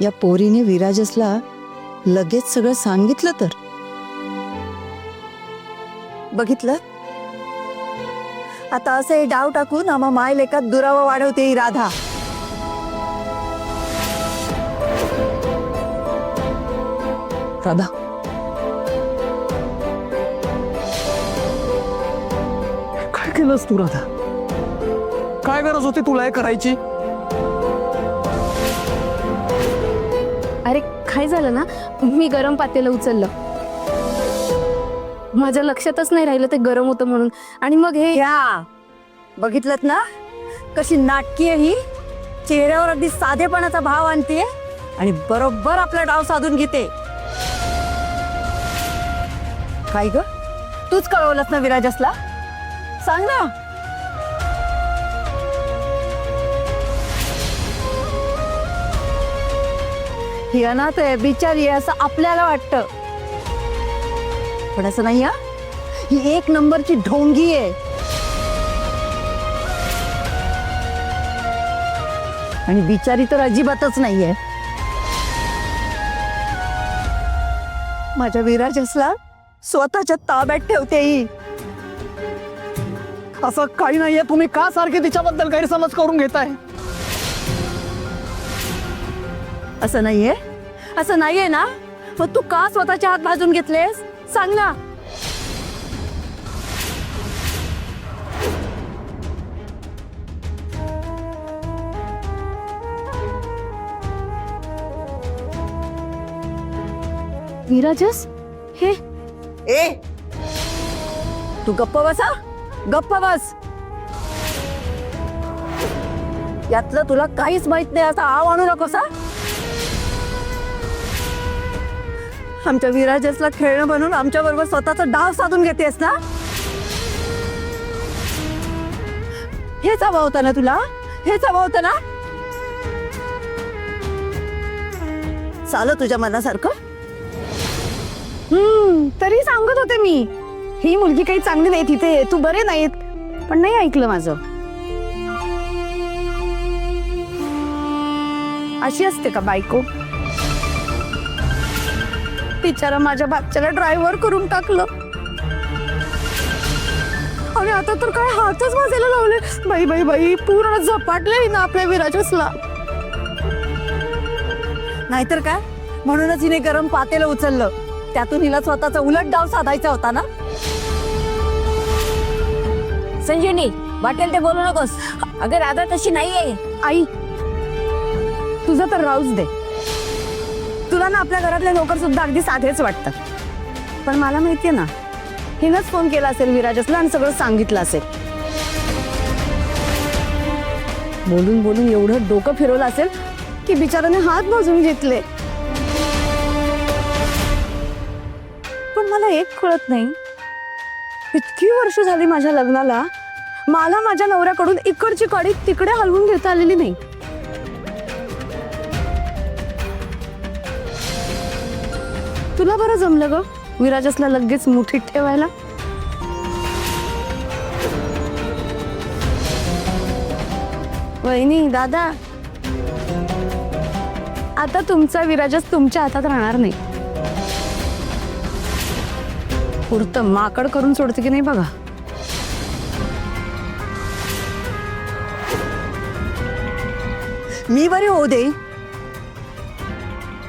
या पोरीने विराजसला लगेच सगळं सांगितलं तर बघितलं. आता असे डाव टाकून आम्हा माय लेखात दुरावा वाढवते ही राधा. राधा, काय केलंस तू राधा? काय गरज होती तुला हे करायची? अरे काय झालं ना, मी गरम पातेलं उचललं, माझ्या लक्षातच नाही राहिलं ते गरम होतं म्हणून. आणि मग हे या बघितलत ना कशी नाटकी आहे ही. चेहऱ्यावर अगदी साधेपणाचा भाव आणते आणि बरोबर आपला डाव साधून घेते. काय ग, तूच कळवलंस ना विराजसला? सांग ना. ही अनाथ आहे, बिचारी आहे असं आपल्याला वाटतं, पण असं नाही. ही एक नंबरची ढोंगी आहे. आणि बिचारी तर अजिबातच नाहीये. माझ्या विराजसला स्वतःच्या ताब्यात ठेवते ही. असं काही नाहीये. तुम्ही का सारखे तिच्याबद्दल गैरसमज करून घेताय? असं नाहीये, असं नाहीये ना. मग तू का स्वतःच्या हात भाजून घेतलेस सांग ना. विराजस हे ए तू गप्प बसा, गप्प बस. यातलं तुला काहीच माहित नाही असा आव आणू नकोस. आमच्या विराजसला खेळणं बनून आमच्या बरोबर स्वतःचा डाव साधून घेतेस ना. हेच हवं होतं ना तुला, हेच हवं होतं ना. चालं तुझ्या मनासारखं. तरी सांगत होते मी, ही मुलगी काही चांगली नाही, तिथे तू बरे नाहीत, पण नाही ऐकलं माझं. अशी असते का बायको? बिचारा माझ्या बाच्याला ड्रायव्हर करून टाकलं आणि आता तर काय हातच वाजायला लावले. बाई बाई बाई, पूर्ण झपाटले ना आपल्या विराजसला. नाहीतर काय, म्हणूनच हिने गरम पातेलं उचललं. त्यातून हिला स्वतःचा उलट डाव साधायचा होता ना. संजीवनी, वाटेल ते बोलू नकोस. अगं राधा तशी नाहीये. आई, तुझं तर राहूच दे. तुला ना आपल्या घरातले नोकर सुद्धा अगदी साधेच वाटतात, पण मला माहितीये ना, हिनंच फोन केला असेल विराजसला आणि सगळं सांगितलं असेल. बोलून बोलून एवढं डोकं फिरवलं असेल की बिचाराने हात भाजून घेतले. पण मला एक कळत नाही, इतकी वर्ष झाली माझ्या लग्नाला, मला माझ्या नवऱ्याकडून इकडची कडी तिकडे हलवून घेता आलेली नाही. तुला बरं जमलं ग विराजसला लगेच मुठीत ठेवायला. वहिनी, दादा, आता तुमचा विराजस तुमच्या हातात राहणार नाही. पुरतं माकड करून सोडते की नाही बघा. मी बरे होऊ दे.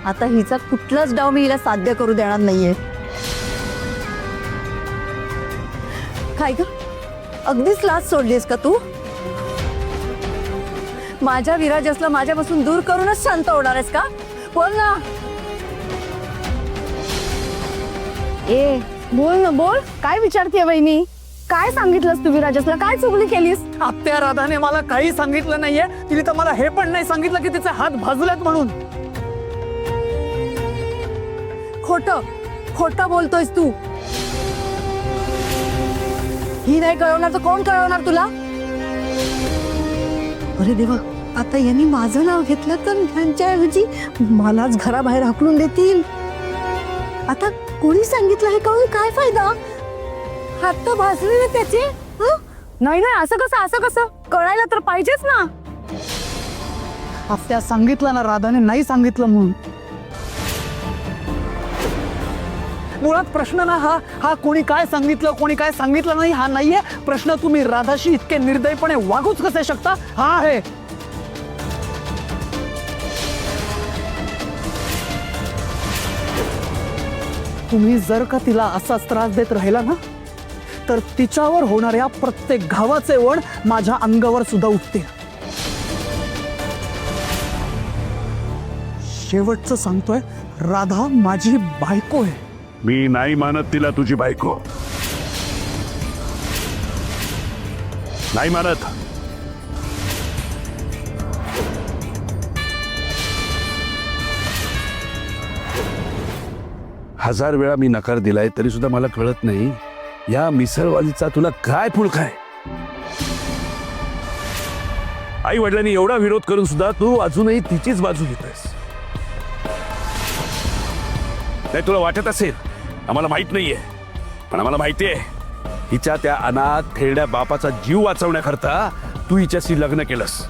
आता हिचा कुठलाच डाव मी हिला साध्य करू देणार नाहीये. काय ग, अगदीच लाज सोडलीस का तू? माझ्या विराजसला माझ्यापासून दूर करूनच शांत होणार आहेस का? बोल ना. ए बोल ना, बोल. काय विचारते वहिनी? काय सांगितलंस तू विराजसला? काय चुगली केलीस? आत्या राधाने मला काही सांगितलं नाहीये. तिने तर मला हे पण नाही सांगितलं की तिचे हात भाजलेत म्हणून. खोटं खोटं बोलतोयस तू. ही नाही कळवणार तर कोण कळवणार तुला? अरे देवा, आता यांनी माझं नाव घेतलं तर त्यांच्याऐवजी मलाच घराबाहेर हाकलून देतील. आता कोणी सांगितलं हे कळून काय फायदा? हात तर भाजले ना त्याचे. नाही नाही, असं कसं, असं कसं? कळायला तर पाहिजेच ना. आत्या सांगितलं ना राधाने नाही सांगितलं म्हणून. मुळात प्रश्न ना हा कोणी काय सांगितलं कोणी काय सांगितलं नाही हा नाहीये प्रश्न. तुम्ही राधाशी इतके निर्दयपणे वागूच कसे शकता हा आहे. तुम्ही जर का तिला असाच त्रास देत राहिला ना तर तिच्यावर होणाऱ्या प्रत्येक घावाचे वण माझ्या अंगावर सुद्धा उठते. शेवटचं सांगतोय, राधा माझी बायको आहे. मी नाही मानत तिला तुझी बायको. नाही मानत. हजार वेळा मी नकार दिलाय तरी सुद्धा मला कळत नाही या मिसळवालीचा तुला काय पुळका आहे. आई वडिलांनी एवढा विरोध करून सुद्धा तू अजूनही तिचीच बाजू घेतोयस. नाही तुला वाटत असेल आम्हाला माहित नाहीये पण आम्हाला माहितीये हिच्या त्या अनाथ खेळड्या बापाचा जीव वाचवण्याकरता तू हिच्याशी लग्न केलंस.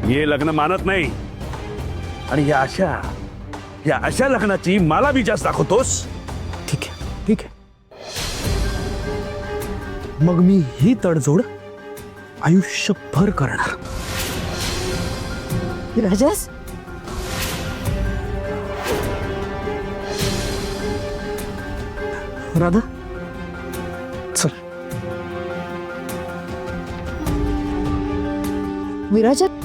हे लग्न मानत नाही आणि या अशा लग्नाची मला बीजास दाखवतोस. ठीक आहे मग मी ही तडजोड आयुष्यभर करणार. विराजस राधा चल. विराजस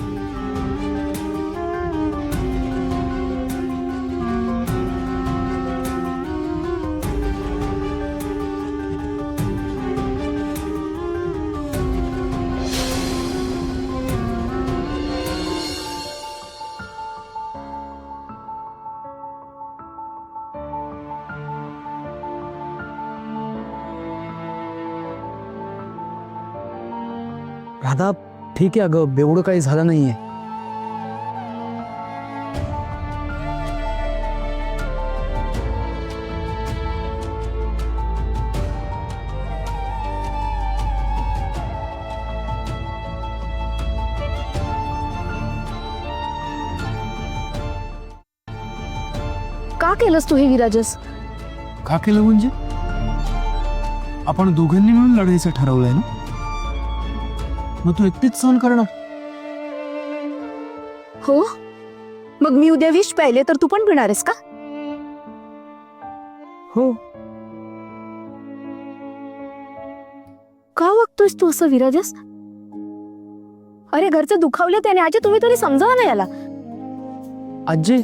राधा ठीक आहे अगं एवढं काही झालं नाहीये. का केलंस तू हे विराजस? का केलं म्हणजे आपण दोघांनी मिळून लढायचं ठरवलंय ना मग तू एकटीच सहन करणार. हो मग मी उद्या विष प्यायले तर तू पण पिणार आहेस का? हो का वागतोयस तू असं विराजस? अरे घरचे दुखावले त्याने आजी तुम्ही तरी समजावा ना याला. आजी